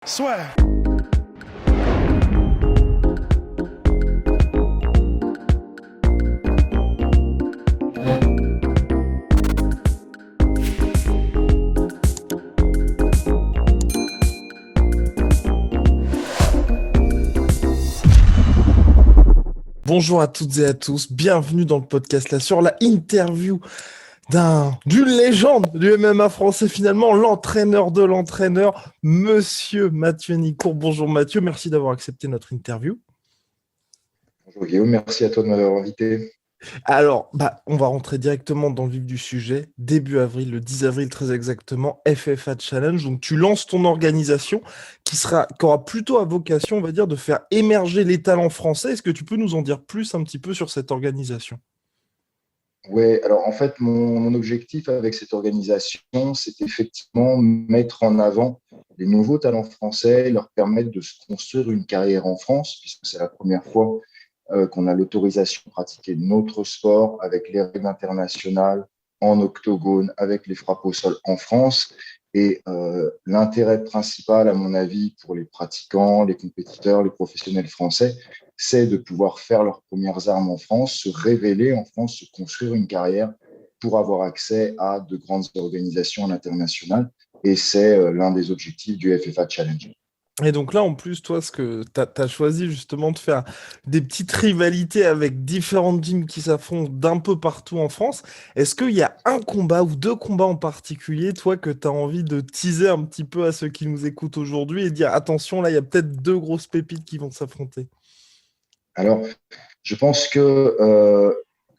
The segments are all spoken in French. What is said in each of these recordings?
Swear. Bonjour à toutes et à tous, bienvenue dans le podcast là sur la interview d'une légende du MMA français finalement, l'entraîneur de l'entraîneur, Monsieur Mathieu Nicourt. Bonjour Mathieu, merci d'avoir accepté notre interview. Bonjour Guillaume, merci à toi de m'avoir invité. Alors, on va rentrer directement dans le vif du sujet. Début avril, le 10 avril très exactement, FFA Challenge. Donc, tu lances ton organisation qui aura plutôt à vocation, on va dire, de faire émerger les talents français. Est-ce que tu peux nous en dire plus un petit peu sur cette organisation? Ouais, alors en fait, mon objectif avec cette organisation, c'est effectivement mettre en avant les nouveaux talents français, leur permettre de se construire une carrière en France, puisque c'est la première fois qu'on a l'autorisation de pratiquer notre sport avec les règles internationales, en octogone, avec les frappes au sol en France. Et l'intérêt principal, à mon avis, pour les pratiquants, les compétiteurs, les professionnels français, c'est de pouvoir faire leurs premières armes en France, se révéler en France, se construire une carrière pour avoir accès à de grandes organisations à l'international. Et c'est l'un des objectifs du FFA Challenge. Et donc là, en plus, toi, ce que tu as choisi justement de faire des petites rivalités avec différentes gyms qui s'affrontent d'un peu partout en France. Est-ce qu'il y a un combat ou deux combats en particulier, toi, que tu as envie de teaser un petit peu à ceux qui nous écoutent aujourd'hui et dire, attention, là, il y a peut-être deux grosses pépites qui vont s'affronter? Alors, je pense que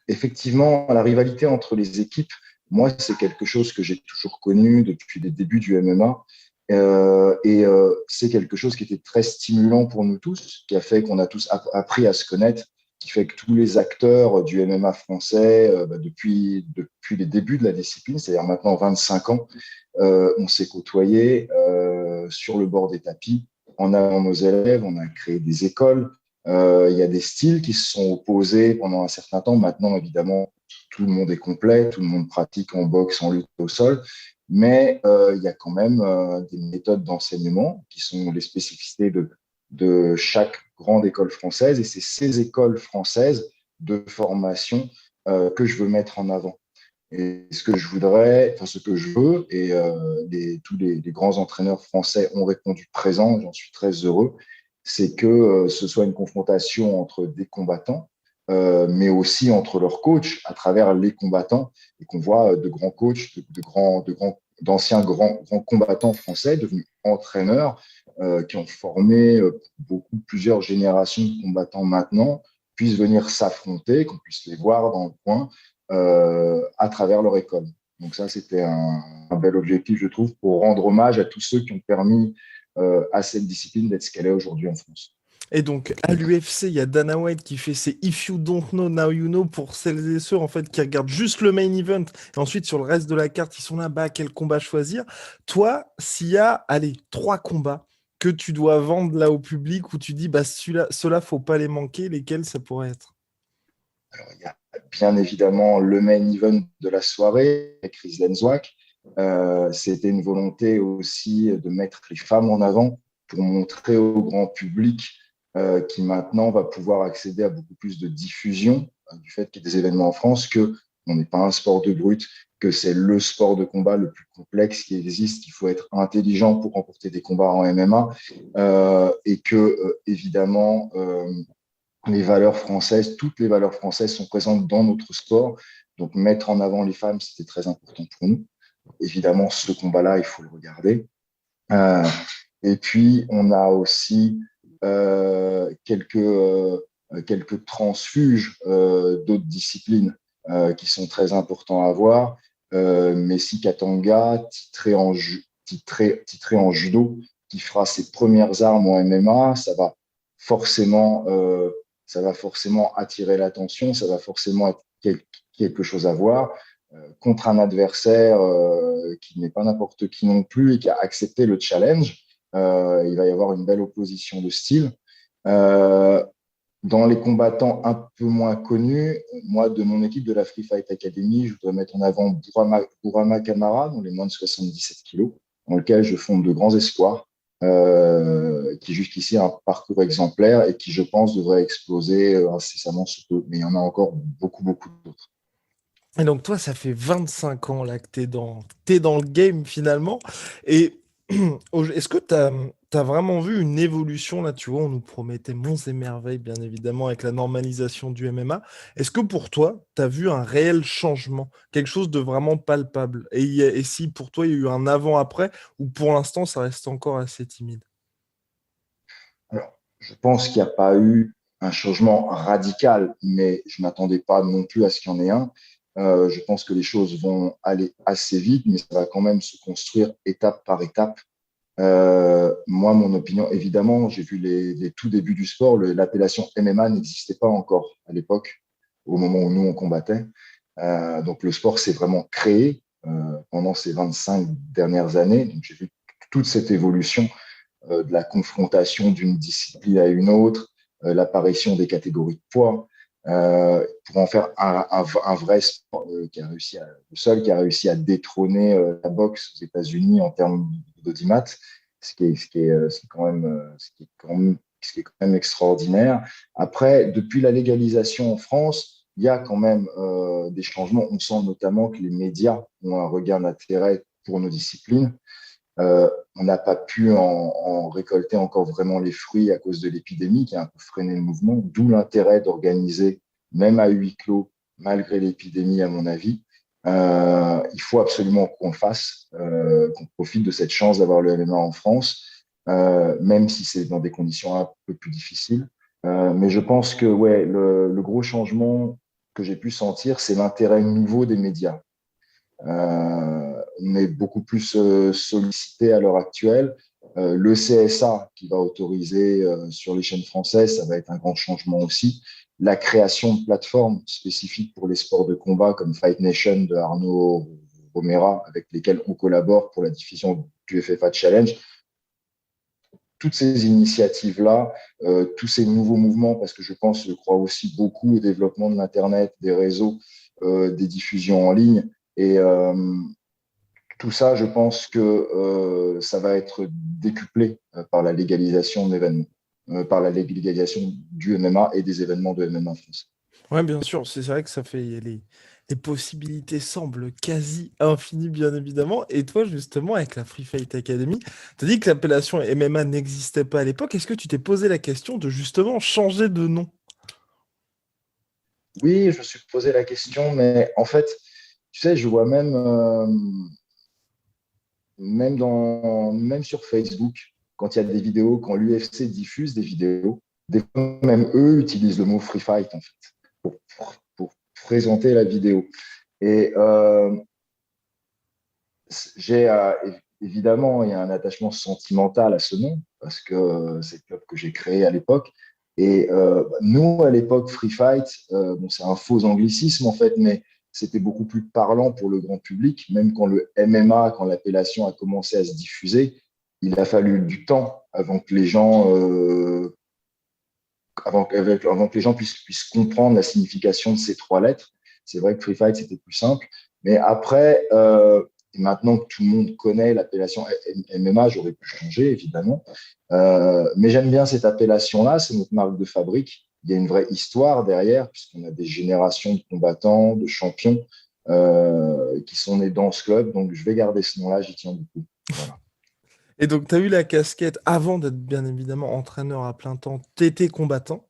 effectivement, la rivalité entre les équipes, moi, c'est quelque chose que j'ai toujours connu depuis les débuts du MMA. C'est quelque chose qui était très stimulant pour nous tous, qui a fait qu'on a tous appris à se connaître, qui fait que tous les acteurs du MMA français, depuis les débuts de la discipline, c'est-à-dire maintenant 25 ans, on s'est côtoyés sur le bord des tapis, en avant nos élèves, on a créé des écoles. Il y a des styles qui se sont opposés pendant un certain temps. Maintenant, évidemment, tout le monde est complet, tout le monde pratique en boxe, en lutte au sol, mais il y a quand même des méthodes d'enseignement qui sont les spécificités de chaque grande école française, et c'est ces écoles françaises de formation que je veux mettre en avant. Et ce que je voudrais, enfin ce que je veux, et tous les grands entraîneurs français ont répondu présent, j'en suis très heureux, c'est que ce soit une confrontation entre des combattants, mais aussi entre leurs coachs à travers les combattants, et qu'on voit de grands coachs, d'anciens grands combattants français devenus entraîneurs, qui ont formé plusieurs générations de combattants maintenant, puissent venir s'affronter, qu'on puisse les voir dans le coin à travers leur école. Donc ça, c'était un bel objectif, je trouve, pour rendre hommage à tous ceux qui ont permis à cette discipline d'être ce qu'elle est aujourd'hui en France. Et donc, à l'UFC, il y a Dana White qui fait ses If You Don't Know, Now You Know pour celles et ceux en fait qui regardent juste le main event et ensuite sur le reste de la carte, ils sont là-bas, quel combat choisir. Toi, s'il y a, allez, trois combats que tu dois vendre là au public où tu dis, ceux-là, faut pas les manquer, lesquels ça pourrait être? Alors, il y a bien évidemment le main event de la soirée, Chris Lenzwak. C'était une volonté aussi de mettre les femmes en avant pour montrer au grand public qui maintenant va pouvoir accéder à beaucoup plus de diffusion du fait qu'il y ait des événements en France, que on n'est pas un sport de brut, que c'est le sport de combat le plus complexe qui existe, qu'il faut être intelligent pour remporter des combats en MMA, et que évidemment les valeurs françaises, toutes les valeurs françaises sont présentes dans notre sport. Donc mettre en avant les femmes, c'était très important pour nous. Évidemment, ce combat-là, il faut le regarder. Euh, et puis, on a aussi quelques transfuges d'autres disciplines qui sont très importants à voir. Messi Katanga, titré en judo, qui fera ses premières armes en MMA, forcément, ça va forcément attirer l'attention, ça va forcément être quelque chose à voir contre un adversaire qui n'est pas n'importe qui non plus et qui a accepté le challenge. Il va y avoir une belle opposition de style. Euh, dans les combattants un peu moins connus, moi, de mon équipe de la Free Fight Academy, je voudrais mettre en avant Bourama Kamara, dans les moins de 77 kilos, dans lequel je fonde de grands espoirs. qui jusqu'ici a un parcours exemplaire et qui, je pense, devrait exploser incessamment sous peu. Mais il y en a encore beaucoup, beaucoup d'autres. Et donc toi, ça fait 25 ans là que t'es dans le game finalement. Et est-ce que t'as vraiment vu une évolution là, tu vois, on nous promettait monts et merveilles, bien évidemment, avec la normalisation du MMA. Est-ce que pour toi, t'as vu un réel changement, quelque chose de vraiment palpable? Et si pour toi, il y a eu un avant-après, ou pour l'instant, ça reste encore assez timide? Alors, je pense qu'il n'y a pas eu un changement radical, mais je ne m'attendais pas non plus à ce qu'il y en ait un. Je pense que les choses vont aller assez vite, mais ça va quand même se construire étape par étape. Moi, mon opinion, évidemment, j'ai vu les tout débuts du sport. L'appellation MMA n'existait pas encore à l'époque, au moment où nous, on combattait. Donc, le sport s'est vraiment créé pendant ces 25 dernières années. Donc, j'ai vu toute cette évolution de la confrontation d'une discipline à une autre, l'apparition des catégories de poids, pour en faire un vrai sport le seul qui a réussi à détrôner la boxe aux États-Unis en termes d'audimat, ce qui est quand même, ce qui est quand même extraordinaire. Après, depuis la légalisation en France, il y a quand même des changements. On sent notamment que les médias ont un regain d'intérêt pour nos disciplines. On n'a pas pu en récolter encore vraiment les fruits à cause de l'épidémie qui a un peu freiné le mouvement, d'où l'intérêt d'organiser, même à huis clos, malgré l'épidémie, à mon avis. Il faut absolument qu'on le fasse, qu'on profite de cette chance d'avoir le MMA en France, même si c'est dans des conditions un peu plus difficiles. Mais je pense que ouais, le gros changement que j'ai pu sentir, c'est l'intérêt nouveau des médias. On est beaucoup plus sollicité à l'heure actuelle. Le CSA qui va autoriser sur les chaînes françaises, ça va être un grand changement aussi. La création de plateformes spécifiques pour les sports de combat comme Fight Nation de Arnaud Romera, avec lesquels on collabore pour la diffusion du FFA Challenge. Toutes ces initiatives-là, tous ces nouveaux mouvements, parce que je crois aussi beaucoup au développement de l'Internet, des réseaux, des diffusions en ligne. Et tout ça, je pense que ça va être décuplé par la légalisation d'événements, par la légalisation du MMA et des événements de MMA en France. Ouais, bien sûr, c'est vrai que ça fait les possibilités semblent quasi infinies, bien évidemment. Et toi, justement, avec la Free Fight Academy, tu as dit que l'appellation MMA n'existait pas à l'époque. Est-ce que tu t'es posé la question de justement changer de nom? Oui, je me suis posé la question, mais en fait, tu sais, je vois même sur Facebook, quand il y a des vidéos, quand l'UFC diffuse des vidéos, des fois, même eux utilisent le mot Free Fight, en fait, pour présenter la vidéo. Et j'ai évidemment, il y a un attachement sentimental à ce nom parce que c'est le club que j'ai créé à l'époque. Et nous, à l'époque, Free Fight, bon, c'est un faux anglicisme en fait, mais c'était beaucoup plus parlant pour le grand public. Même quand le MMA, quand l'appellation a commencé à se diffuser, il a fallu du temps avant que les gens, avant que les gens puissent comprendre la signification de ces trois lettres. C'est vrai que Free Fight, c'était plus simple. Mais après, maintenant que tout le monde connaît l'appellation MMA, j'aurais pu changer, évidemment. Mais j'aime bien cette appellation-là, c'est notre marque de fabrique. Il y a une vraie histoire derrière, puisqu'on a des générations de combattants, de champions qui sont nés dans ce club. Donc, je vais garder ce nom-là, j'y tiens beaucoup. Voilà. Et donc, tu as eu la casquette avant d'être bien évidemment entraîneur à plein temps, tu étais combattant.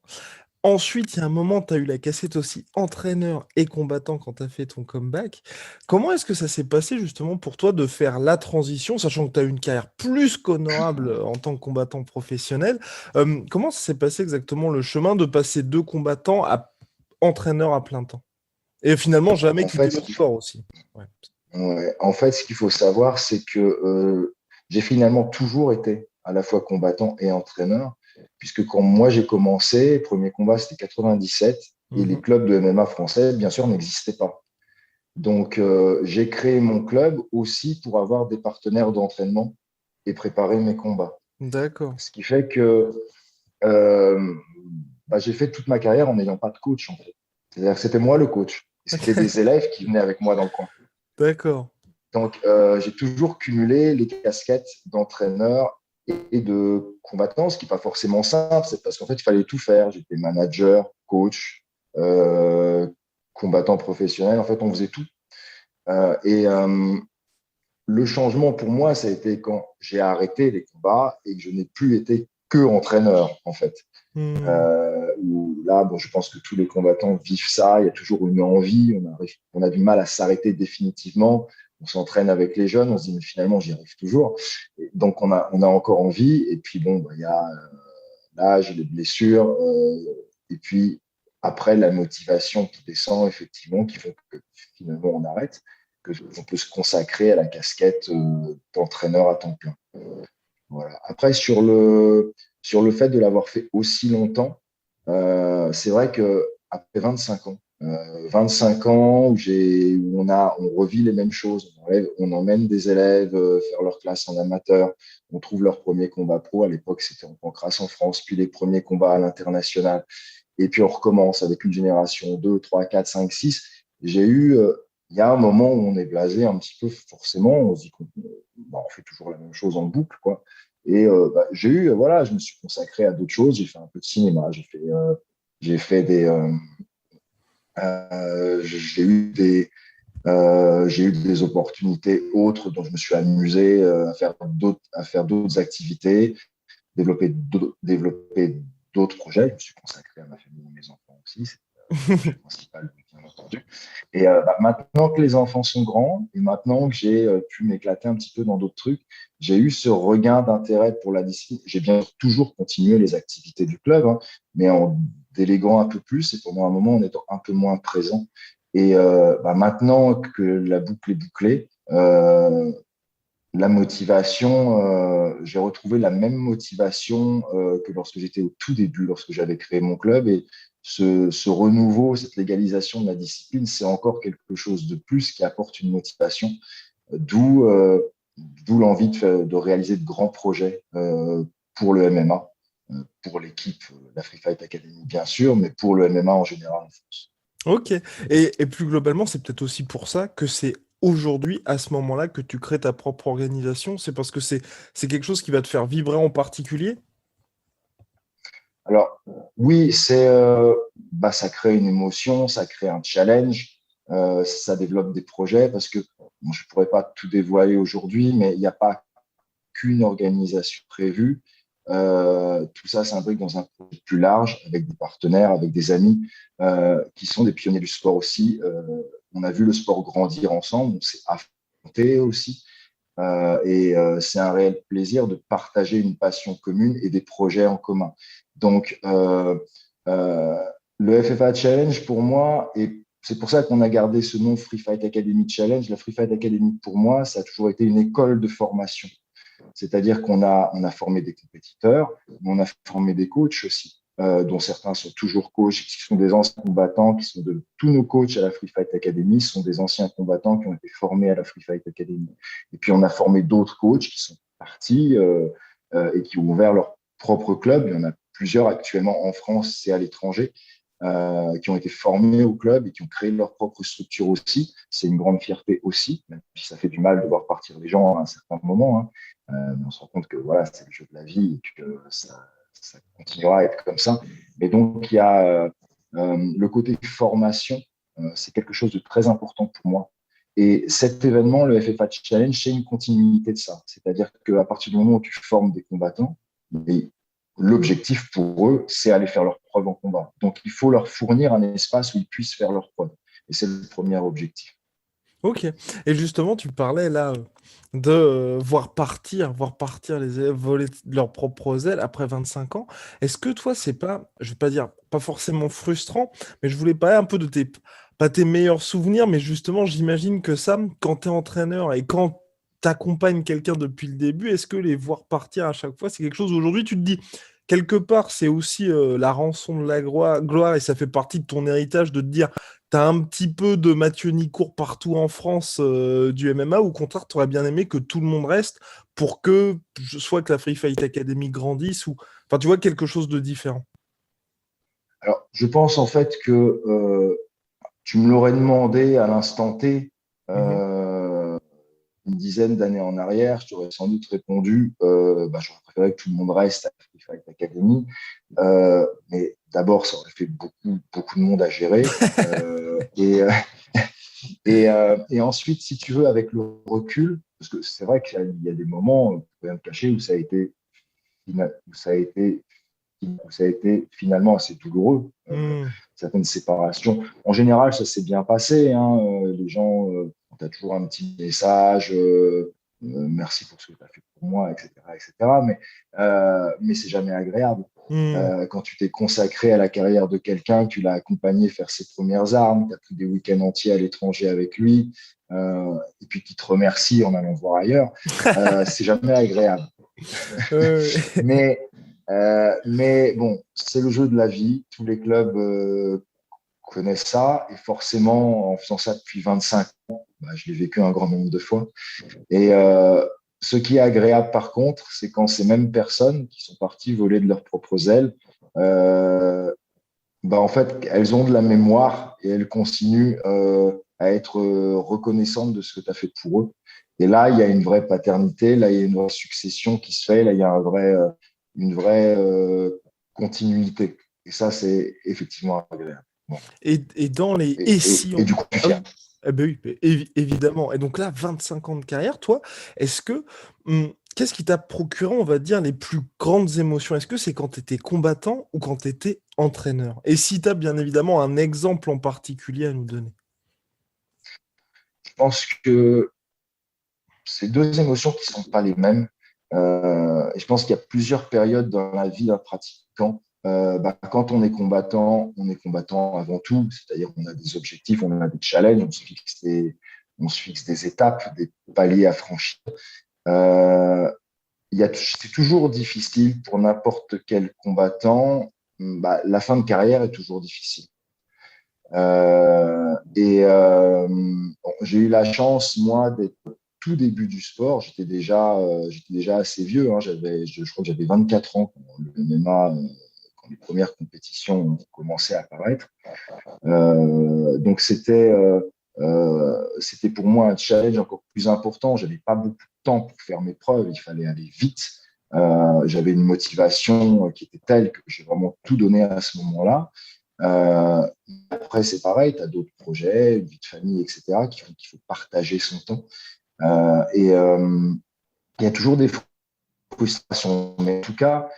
Ensuite, il y a un moment, tu as eu la casquette aussi entraîneur et combattant quand tu as fait ton comeback. Comment est-ce que ça s'est passé justement pour toi de faire la transition, sachant que tu as eu une carrière plus qu'honorable en tant que combattant professionnel? Comment ça s'est passé exactement le chemin de passer de combattant à entraîneur à plein temps? Et finalement, jamais En quitter fait, le sport aussi. Ouais. ouais. En fait, ce qu'il faut savoir, c'est que j'ai finalement toujours été à la fois combattant et entraîneur, puisque quand moi j'ai commencé, premier combat c'était 97, et les Mhm. clubs de MMA français, bien sûr, n'existaient pas. Donc j'ai créé mon club aussi pour avoir des partenaires d'entraînement et préparer mes combats. D'accord. Ce qui fait que euh, j'ai fait toute ma carrière en n'ayant pas de coach, en fait. C'est-à-dire que c'était moi le coach. Et c'était des élèves qui venaient avec moi dans le coin. D'accord. Donc, j'ai toujours cumulé les casquettes d'entraîneur et de combattants, ce qui n'est pas forcément simple, c'est parce qu'en fait, il fallait tout faire. J'étais manager, coach, combattant professionnel, en fait, on faisait tout. Et le changement pour moi, ça a été quand j'ai arrêté les combats et que je n'ai plus été que entraîneur, en fait. Où là, bon, je pense que tous les combattants vivent ça. Il y a toujours une envie. On a du mal à s'arrêter définitivement. On s'entraîne avec les jeunes. On se dit, mais finalement, j'y arrive toujours. Et donc, on a encore envie. Et puis, bon, bah, il y a l'âge, les blessures. Et puis, après, la motivation qui descend, effectivement, qui font que finalement, on arrête, qu'on peut se consacrer à la casquette d'entraîneur à temps plein. Voilà. Après, sur le fait de l'avoir fait aussi longtemps, c'est vrai qu'après 25 ans, 25 ans où on revit les mêmes choses, on emmène des élèves faire leur classe en amateur, on trouve leur premier combat pro, à l'époque c'était en pancrace en France, puis les premiers combats à l'international, et puis on recommence avec une génération 2, 3, 4, 5, 6. Il y a un moment où on est blasé un petit peu forcément, on se dit qu'on fait toujours la même chose en boucle, quoi. Et voilà, je me suis consacré à d'autres choses. J'ai fait un peu de cinéma, j'ai fait j'ai eu des opportunités autres dont je me suis amusé à faire d'autres activités, développer d'autres projets. Je me suis consacré à ma famille et mes enfants aussi. C'est le principal, bien entendu. Et maintenant que les enfants sont grands et maintenant que j'ai pu m'éclater un petit peu dans d'autres trucs, j'ai eu ce regain d'intérêt pour la discipline. J'ai bien toujours continué les activités du club, hein, mais en déléguant un peu plus et pendant un moment en étant un peu moins présent. Et maintenant que la boucle est bouclée, la motivation, j'ai retrouvé la même motivation que lorsque j'étais au tout début, lorsque j'avais créé mon club. Et ce renouveau, cette légalisation de la discipline, c'est encore quelque chose de plus qui apporte une motivation, d'où d'où l'envie de réaliser de grands projets pour le MMA, pour l'équipe, la Free Fight Academy bien sûr, mais pour le MMA en général en France. Ok. Et plus globalement, c'est peut-être aussi pour ça que c'est aujourd'hui, à ce moment-là, que tu crées ta propre organisation. C'est parce que c'est quelque chose qui va te faire vibrer en particulier. Alors, oui, ça crée une émotion, ça crée un challenge, ça développe des projets parce que bon, je ne pourrais pas tout dévoiler aujourd'hui, mais il n'y a pas qu'une organisation prévue. Tout ça s'imbrique dans un projet plus large avec des partenaires, avec des amis qui sont des pionniers du sport aussi. On a vu le sport grandir ensemble, on s'est affronté aussi. C'est un réel plaisir de partager une passion commune et des projets en commun. Donc, euh, le FFA Challenge, pour moi, et c'est pour ça qu'on a gardé ce nom Free Fight Academy Challenge. La Free Fight Academy, pour moi, ça a toujours été une école de formation. C'est-à-dire on a formé des compétiteurs, mais on a formé des coachs aussi, dont certains sont toujours coachs, qui sont des anciens combattants, qui sont tous nos coachs à la Free Fight Academy sont des anciens combattants qui ont été formés à la Free Fight Academy. Et puis on a formé d'autres coachs qui sont partis et qui ont ouvert leur propre club. Il y en a plusieurs actuellement en France et à l'étranger. Qui ont été formés au club et qui ont créé leur propre structure aussi. C'est une grande fierté aussi, même si ça fait du mal de voir partir les gens à un certain moment. Hein. Mais on se rend compte que voilà, c'est le jeu de la vie et que ça continuera à être comme ça. Mais donc, il y a le côté formation, c'est quelque chose de très important pour moi. Et cet événement, le FFA Challenge, c'est une continuité de ça. C'est-à-dire qu'à partir du moment où tu formes des combattants, l'objectif pour eux, c'est aller faire leurs preuves en combat. Donc, il faut leur fournir un espace où ils puissent faire leurs preuves. Et c'est le premier objectif. Ok. Et justement, tu parlais là de voir partir les élèves voler de leurs propres ailes après 25 ans. Est-ce que toi, c'est pas, je vais pas dire, pas forcément frustrant, mais je voulais parler un peu de pas tes meilleurs souvenirs, mais justement, j'imagine que ça, quand tu es entraîneur et quand tu accompagnes quelqu'un depuis le début, est-ce que les voir partir à chaque fois, c'est quelque chose où aujourd'hui tu te dis, quelque part, c'est aussi la rançon de la gloire et ça fait partie de ton héritage de te dire, t'as un petit peu de Mathieu Nicourt partout en France du MMA, ou au contraire, t'aurais bien aimé que tout le monde reste pour que soit que la Free Fight Academy grandisse, ou enfin, tu vois, quelque chose de différent. Alors, je pense en fait que tu me l'aurais demandé à l'instant T. Mhm. une dizaine d'années en arrière, je t'aurais sans doute répondu, j'aurais préféré que tout le monde reste à Free Fight Academy. Mais d'abord, ça aurait fait beaucoup, beaucoup de monde à gérer. Et ensuite, si tu veux, avec le recul, parce que c'est vrai qu'il y a des moments, on peut rien te cacher, où ça a été finalement assez douloureux. Hmm. Certaines séparations. En général, ça s'est bien passé. Hein. Les gens, tu as toujours un petit message, merci pour ce que tu as fait pour moi, etc. etc. Mais c'est jamais agréable. Hmm. Quand tu t'es consacré à la carrière de quelqu'un, tu l'as accompagné faire ses premières armes, tu as pris des week-ends entiers à l'étranger avec lui, et puis qui te remercie en allant voir ailleurs, c'est jamais agréable. Euh, Mais bon, c'est le jeu de la vie. Tous les clubs connaissent ça. Et forcément, en faisant ça depuis 25 ans, je l'ai vécu un grand nombre de fois. Et ce qui est agréable, par contre, c'est quand ces mêmes personnes qui sont parties voler de leurs propres ailes, en fait, elles ont de la mémoire et elles continuent à être reconnaissantes de ce que tu as fait pour eux. Et là, il y a une vraie paternité, là, il y a une vraie succession qui se fait, là, il y a une vraie continuité. Et ça, c'est effectivement agréable. Bon. et dans les Et, et et, si et on... du coup, je suis Ah fier. oui, eh ben oui, évidemment. Et donc là, 25 ans de carrière, toi, est-ce que... qu'est-ce qui t'a procuré, on va dire, les plus grandes émotions? Est-ce que c'est quand tu étais combattant ou quand tu étais entraîneur? Et si tu as bien évidemment un exemple en particulier à nous donner. Je pense que c'est deux émotions qui ne sont pas les mêmes. Et je pense qu'il y a plusieurs périodes dans la vie d'un pratiquant. Quand on est combattant avant tout, c'est-à-dire qu'on a des objectifs, on a des challenges, on se fixe des étapes, des paliers à franchir. C'est toujours difficile pour n'importe quel combattant. La fin de carrière est toujours difficile. J'ai eu la chance, moi, d'être au tout début du sport. J'étais déjà assez vieux. Hein. Je crois que j'avais 24 ans quand le MMA, quand les premières compétitions ont commencé à apparaître. Donc, c'était pour moi un challenge encore plus important. Je n'avais pas beaucoup de temps pour faire mes preuves. Il fallait aller vite. J'avais une motivation qui était telle que j'ai vraiment tout donné à ce moment-là. Après, c'est pareil, tu as d'autres projets, une vie de famille, etc., qui font qu'il faut partager son temps. Il y a toujours des frustrations. Mais en tout cas,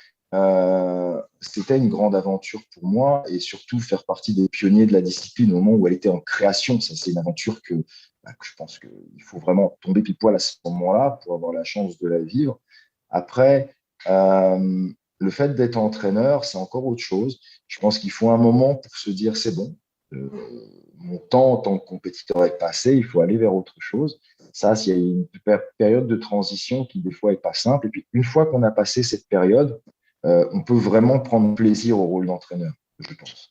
c'était une grande aventure pour moi et surtout faire partie des pionniers de la discipline au moment où elle était en création. Ça, c'est une aventure que je pense qu'il faut vraiment tomber pile poil à ce moment-là pour avoir la chance de la vivre. Après, le fait d'être entraîneur, c'est encore autre chose. Je pense qu'il faut un moment pour se dire c'est bon, euh, mon temps en tant que compétiteur est passé, il faut aller vers autre chose. Ça, il y a une période de transition qui des fois est pas simple. Et puis une fois qu'on a passé cette période, on peut vraiment prendre plaisir au rôle d'entraîneur, je pense.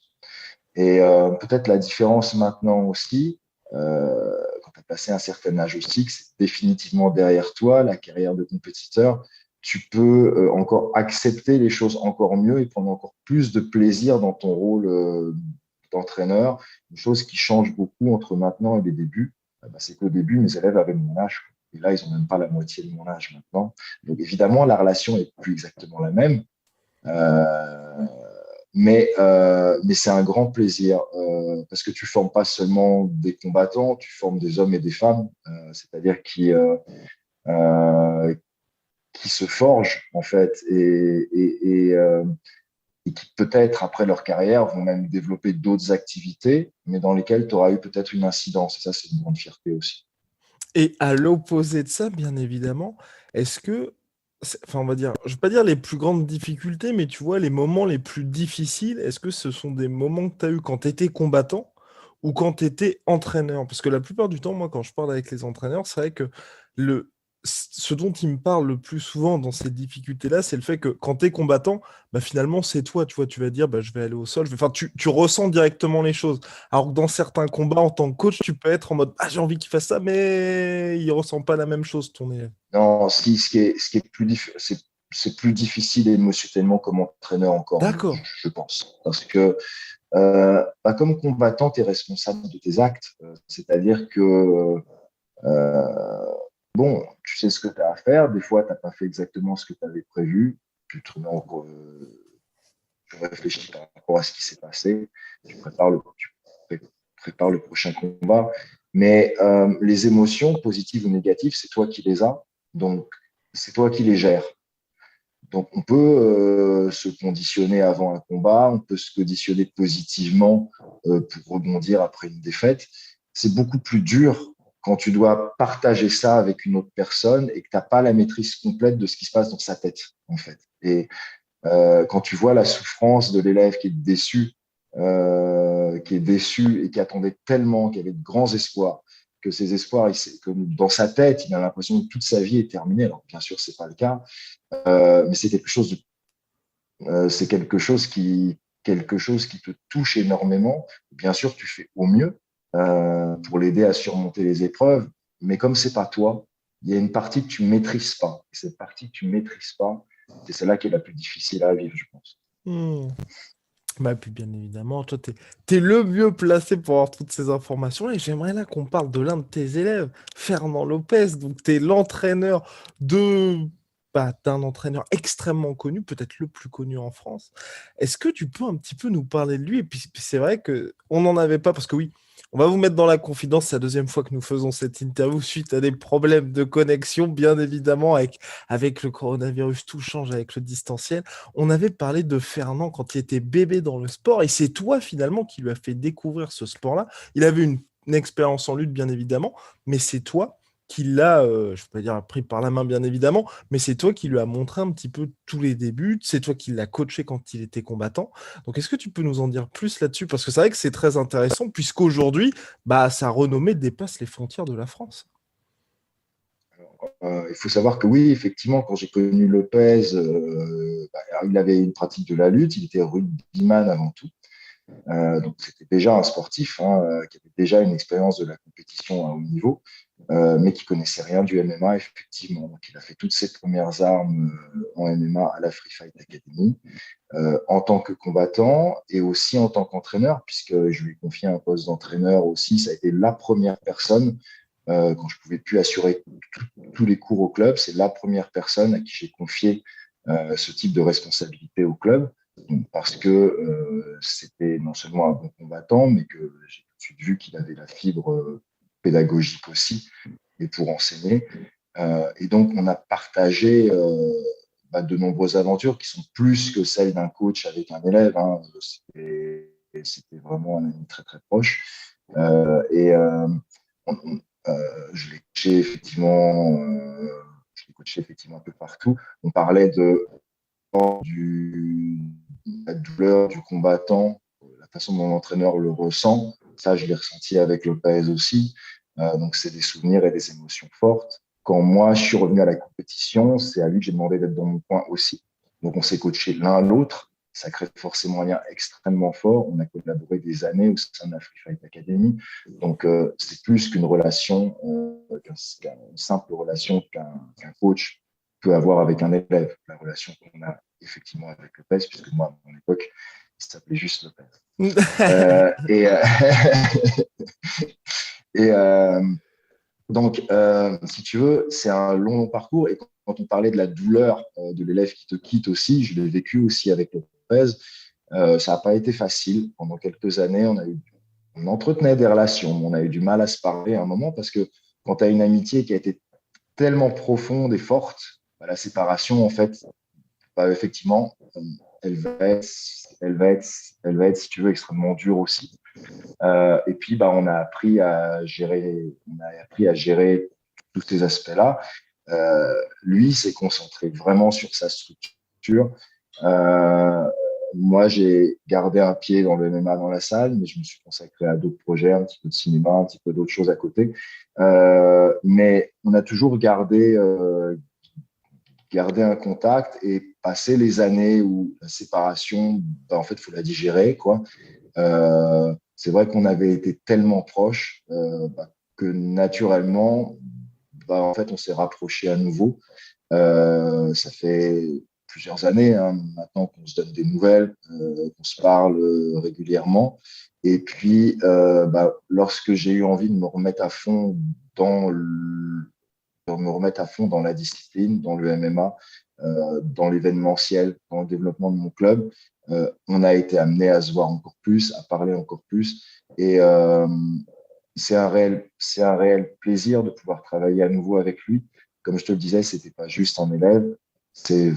Et peut-être la différence maintenant aussi, quand tu as passé un certain âge aussi, que c'est définitivement derrière toi, la carrière de compétiteur, tu peux encore accepter les choses encore mieux et prendre encore plus de plaisir dans ton rôle d'entraîneur. Une chose qui change beaucoup entre maintenant et les débuts, c'est qu'au début, mes élèves avaient mon âge. Et là, ils n'ont même pas la moitié de mon âge maintenant. Donc évidemment, la relation n'est plus exactement la même. Euh, mais c'est un grand plaisir parce que tu formes pas seulement des combattants, tu formes des hommes et des femmes, c'est-à-dire qui se forgent en fait et qui peut-être après leur carrière vont même développer d'autres activités, mais dans lesquelles tu auras eu peut-être une incidence. Et ça, c'est une grande fierté aussi. Et à l'opposé de ça, bien évidemment, est-ce que, enfin, on va dire, je vais pas dire les plus grandes difficultés, mais tu vois, les moments les plus difficiles, est-ce que ce sont des moments que tu as eu quand tu étais combattant ou quand tu étais entraîneur? Parce que la plupart du temps, moi, quand je parle avec les entraîneurs, c'est vrai que le, ce dont ils me parlent le plus souvent dans ces difficultés-là, c'est le fait que quand tu es combattant, finalement, c'est toi, tu vois, tu vas dire, je vais aller au sol, enfin, tu ressens directement les choses. Alors que dans certains combats, en tant que coach, tu peux être en mode j'ai envie qu'il fasse ça, mais il ressent pas la même chose, ton élève. Non, ce qui est c'est plus difficile émotionnellement comme entraîneur encore, D'accord. je pense. Parce que comme combattant, tu es responsable de tes actes. C'est-à-dire que bon, tu sais ce que tu as à faire. Des fois, tu n'as pas fait exactement ce que tu avais prévu. Tu te remets tu réfléchis par rapport à ce qui s'est passé. Tu prépares le prochain combat. Mais les émotions, positives ou négatives, c'est toi qui les as. Donc, c'est toi qui les gères. Donc, on peut se conditionner avant un combat, on peut se conditionner positivement pour rebondir après une défaite. C'est beaucoup plus dur quand tu dois partager ça avec une autre personne et que tu n'as pas la maîtrise complète de ce qui se passe dans sa tête, en fait. Et quand tu vois la souffrance de l'élève qui est déçu et qui attendait tellement, qui avait de grands espoirs, que ces espoirs, que dans sa tête, il a l'impression que toute sa vie est terminée. Alors, bien sûr, c'est pas le cas, mais c'est quelque chose qui te touche énormément. Bien sûr, tu fais au mieux pour l'aider à surmonter les épreuves, mais comme c'est pas toi, il y a une partie que tu maîtrises pas. Et cette partie que tu maîtrises pas, c'est celle-là qui est la plus difficile à vivre, je pense. Hmm. Bah, puis bien évidemment, toi, t'es le mieux placé pour avoir toutes ces informations. Et j'aimerais là qu'on parle de l'un de tes élèves, Fernand Lopez. Donc, t'es l'entraîneur de, d'un entraîneur extrêmement connu, peut-être le plus connu en France. Est-ce que tu peux un petit peu nous parler de lui? Et puis c'est vrai que on n'en avait pas, parce que oui, on va vous mettre dans la confidence, c'est la deuxième fois que nous faisons cette interview suite à des problèmes de connexion, bien évidemment, avec le coronavirus, tout change avec le distanciel. On avait parlé de Fernand quand il était bébé dans le sport, et c'est toi finalement qui lui as fait découvrir ce sport-là. Il avait une expérience en lutte, bien évidemment, mais c'est toi qui l'a, je ne vais pas dire pris par la main, bien évidemment, mais c'est toi qui lui as montré un petit peu tous les débuts, c'est toi qui l'as coaché quand il était combattant. Donc, est-ce que tu peux nous en dire plus là-dessus? Parce que c'est vrai que c'est très intéressant, puisqu'aujourd'hui, sa renommée dépasse les frontières de la France. Il faut savoir que oui, effectivement, quand j'ai connu Lopez, il avait une pratique de la lutte, il était rugbyman avant tout. Donc, c'était déjà un sportif qui avait déjà une expérience de la compétition à haut niveau, mais qui connaissait rien du MMA, effectivement. Donc, il a fait toutes ses premières armes en MMA à la Free Fight Academy, en tant que combattant et aussi en tant qu'entraîneur, puisque je lui ai confié un poste d'entraîneur aussi. Ça a été la première personne, quand je ne pouvais plus assurer tous les cours au club, c'est la première personne à qui j'ai confié ce type de responsabilité au club. Donc, parce que c'était non seulement un bon combattant, mais que j'ai tout de suite vu qu'il avait la fibre pédagogique aussi, et pour enseigner. Et donc, on a partagé de nombreuses aventures qui sont plus que celles d'un coach avec un élève. C'était vraiment un ami très, très proche. Et je l'ai coaché effectivement, un peu partout. On parlait de la douleur du combattant, la façon dont l'entraîneur le ressent. Ça, je l'ai ressenti avec Lopez aussi. Donc, c'est des souvenirs et des émotions fortes. Quand moi, je suis revenu à la compétition, c'est à lui que j'ai demandé d'être dans mon coin aussi. Donc, on s'est coaché l'un l'autre. Ça crée forcément un lien extrêmement fort. On a collaboré des années au sein de la Free Fight Academy. Donc, c'est plus qu'une relation, qu'une simple relation qu'un coach peut avoir avec un élève. La relation qu'on a effectivement avec Lopez, puisque moi, à mon époque, il s'appelait juste Lopez. Et et donc, si tu veux, c'est un long parcours. Et quand on parlait de la douleur de l'élève qui te quitte aussi, je l'ai vécu aussi avec Lopez. Ça n'a pas été facile. Pendant quelques années, on entretenait des relations, on a eu du mal à se parler à un moment parce que quand tu as une amitié qui a été tellement profonde et forte, la séparation, en fait, effectivement, elle va être, si tu veux, extrêmement dure aussi. Et puis, on a appris à gérer tous ces aspects-là. Lui s'est concentré vraiment sur sa structure. Moi, j'ai gardé un pied dans le MMA dans la salle, mais je me suis consacré à d'autres projets, un petit peu de cinéma, un petit peu d'autres choses à côté. Mais on a toujours gardé un contact et passer les années où la séparation, en fait, il faut la digérer, quoi. C'est vrai qu'on avait été tellement proches que naturellement, en fait, on s'est rapprochés à nouveau. Ça fait plusieurs années maintenant qu'on se donne des nouvelles, qu'on se parle régulièrement. Et puis, lorsque j'ai eu envie de me remettre à fond dans me remettre à fond dans la discipline, dans le MMA, dans l'événementiel, dans le développement de mon club. On a été amené à se voir encore plus, à parler encore plus. Et c'est un réel plaisir de pouvoir travailler à nouveau avec lui. Comme je te le disais, c'était pas juste un élève, c'est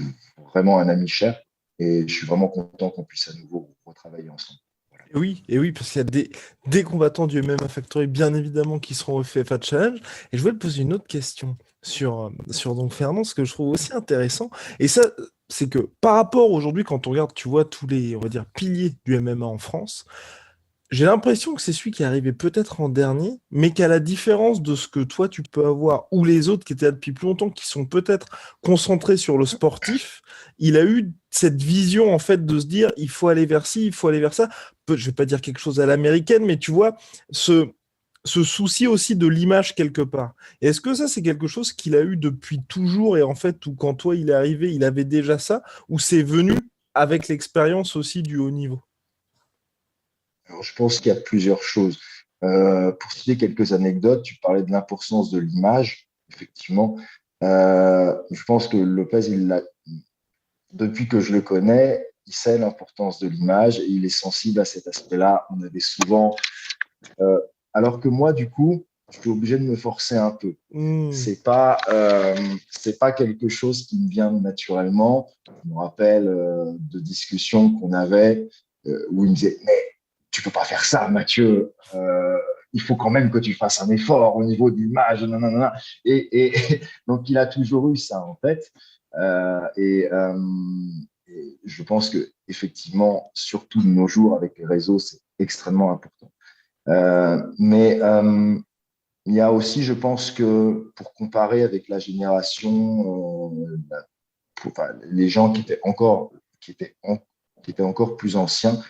vraiment un ami cher. Et je suis vraiment content qu'on puisse à nouveau retravailler ensemble. Voilà. Et oui, parce qu'il y a des combattants du MMA Factory, bien évidemment, qui seront au FFA Challenge. Et je voulais te poser une autre question sur donc Fernand, ce que je trouve aussi intéressant. Et ça, c'est que par rapport aujourd'hui, quand on regarde, tu vois, tous les, on va dire, piliers du MMA en France, j'ai l'impression que c'est celui qui est arrivé peut-être en dernier, mais qu'à la différence de ce que toi tu peux avoir, ou les autres qui étaient là depuis plus longtemps, qui sont peut-être concentrés sur le sportif, il a eu cette vision en fait de se dire il faut aller vers ci, il faut aller vers ça. Je vais pas dire quelque chose à l'américaine, mais tu vois, ce souci aussi de l'image quelque part. Et est-ce que ça c'est quelque chose qu'il a eu depuis toujours et en fait, ou quand toi il est arrivé, il avait déjà ça, ou c'est venu avec l'expérience aussi du haut niveau? Alors, je pense qu'il y a plusieurs choses. Pour citer quelques anecdotes, tu parlais de l'importance de l'image. Effectivement, je pense que Lopez, depuis que je le connais, il sait l'importance de l'image et il est sensible à cet aspect-là. On avait souvent, euh, alors que moi, du coup, je suis obligé de me forcer un peu. Hmm. C'est pas quelque chose qui me vient naturellement. Je me rappelle de discussions qu'on avait où il me disait, mais tu peux pas faire ça, Mathieu. Il faut quand même que tu fasses un effort au niveau de l'image. Nanana. Donc, il a toujours eu ça en tête. Euh, et, euh, et je pense que effectivement, surtout de nos jours avec les réseaux, c'est extrêmement important. Mais il y a aussi, je pense que pour comparer avec la génération, enfin, les gens qui étaient encore plus anciens,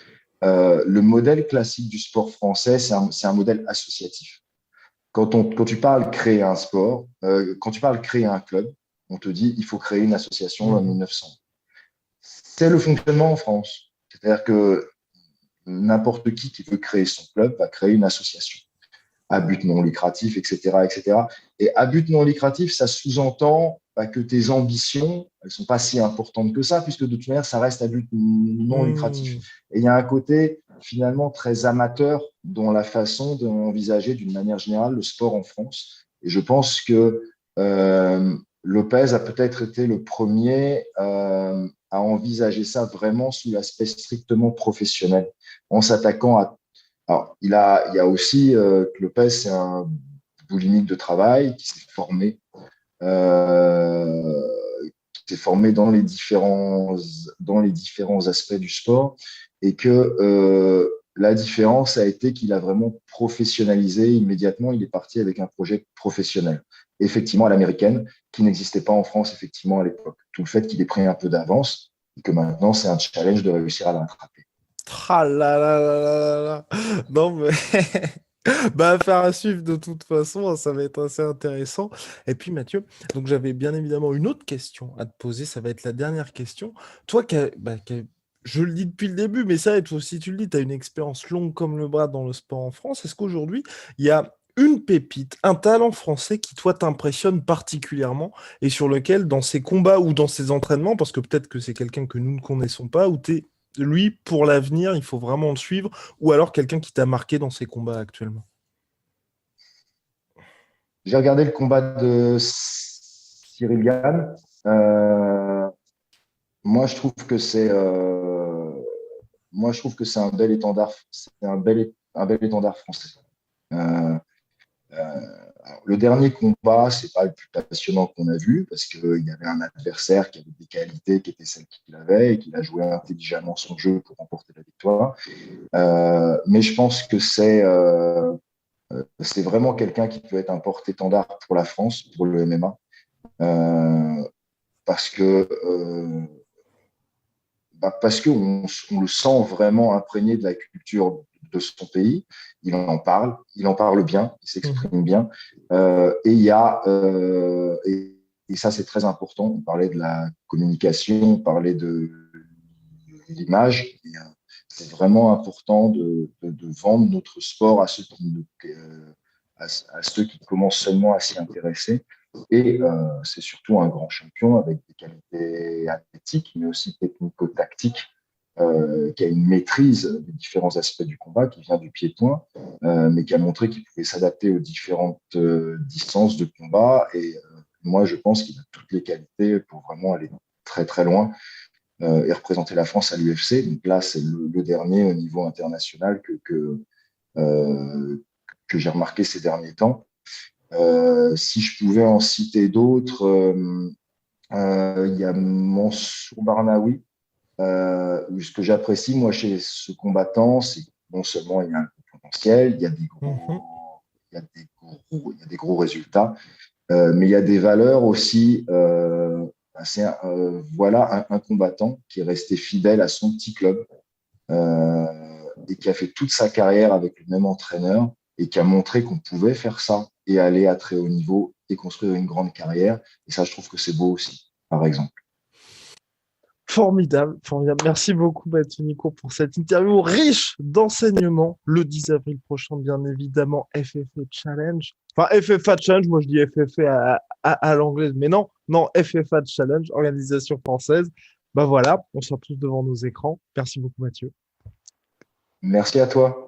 le modèle classique du sport français, c'est un modèle associatif. Quand tu parles créer un sport, quand tu parles créer un club, on te dit il faut créer une association en Mhm. 1900. C'est le fonctionnement en France. C'est-à-dire que n'importe qui veut créer son club va créer une association à but non lucratif, etc., etc. Et à but non lucratif, ça sous-entend que tes ambitions, elles sont pas si importantes que ça, puisque de toute manière, ça reste à but non lucratif. Hmm. Et il y a un côté finalement très amateur dans la façon d'envisager d'une manière générale le sport en France. Et je pense que Lopez a peut-être été le premier à envisager ça vraiment sous l'aspect strictement professionnel, en s'attaquant à alors, il y a aussi Lopez, c'est un boulimique de travail euh, qui s'est formé dans les différents aspects du sport et que la différence a été qu'il a vraiment professionnalisé immédiatement. Il est parti avec un projet professionnel, effectivement à l'américaine, qui n'existait pas en France effectivement à l'époque. Tout le fait qu'il ait pris un peu d'avance et que maintenant c'est un challenge de réussir à le rattraper. Ah là là là là là là. Non, mais bah, affaire à suivre de toute façon, hein, ça va être assez intéressant. Et puis Mathieu, donc j'avais bien évidemment une autre question à te poser, ça va être la dernière question. Toi, je le dis depuis le début, mais ça, et toi aussi tu le dis, tu as une expérience longue comme le bras dans le sport en France. Est-ce qu'aujourd'hui, il y a une pépite, un talent français qui, toi, t'impressionne particulièrement et sur lequel, dans ses combats ou dans ses entraînements, parce que peut-être que c'est quelqu'un que nous ne connaissons pas, où tu lui, pour l'avenir, il faut vraiment le suivre, ou alors quelqu'un qui t'a marqué dans ses combats actuellement. J'ai regardé le combat de Cyril Gann. Euh, moi, je trouve que c'est un bel étendard français. Euh, alors, le dernier combat, c'est pas le plus passionnant qu'on a vu parce qu'il y avait un adversaire qui avait des qualités qui étaient celles qu'il avait et qu'il a joué intelligemment son jeu pour remporter la victoire. Mais je pense que c'est vraiment quelqu'un qui peut être un porte-étendard pour la France, pour le MMA, parce que on le sent vraiment imprégné de la culture de son pays. Il en parle bien, il Mhm. s'exprime bien. Et ça, c'est très important. On parlait de la communication, on parlait de l'image. C'est vraiment important de vendre notre sport à ceux qui commencent seulement à s'y intéresser. Et c'est surtout un grand champion avec des qualités athlétiques, mais aussi technico-tactiques, qui a une maîtrise des différents aspects du combat, qui vient du pied-point, mais qui a montré qu'il pouvait s'adapter aux différentes distances de combat. Et moi, je pense qu'il a toutes les qualités pour vraiment aller très, très loin et représenter la France à l'UFC. Donc là, c'est le dernier au niveau international que j'ai remarqué ces derniers temps. Si je pouvais en citer d'autres, il y a Mansour Barnaoui. Ce que j'apprécie, moi, chez ce combattant, c'est que non seulement il y a un potentiel, il y a des gros résultats, mais il y a des valeurs aussi. Voilà un combattant qui est resté fidèle à son petit club et qui a fait toute sa carrière avec le même entraîneur et qui a montré qu'on pouvait faire ça et aller à très haut niveau et construire une grande carrière. Et ça, je trouve que c'est beau aussi, par exemple. Formidable, formidable. Merci beaucoup, Mathieu Nico, pour cette interview riche d'enseignements. Le 10 avril prochain, bien évidemment, FFA Challenge. Enfin, FFA Challenge, moi je dis FFA à l'anglaise, mais non, non, FFA Challenge, organisation française. Bah voilà, on sera tous devant nos écrans. Merci beaucoup, Mathieu. Merci à toi.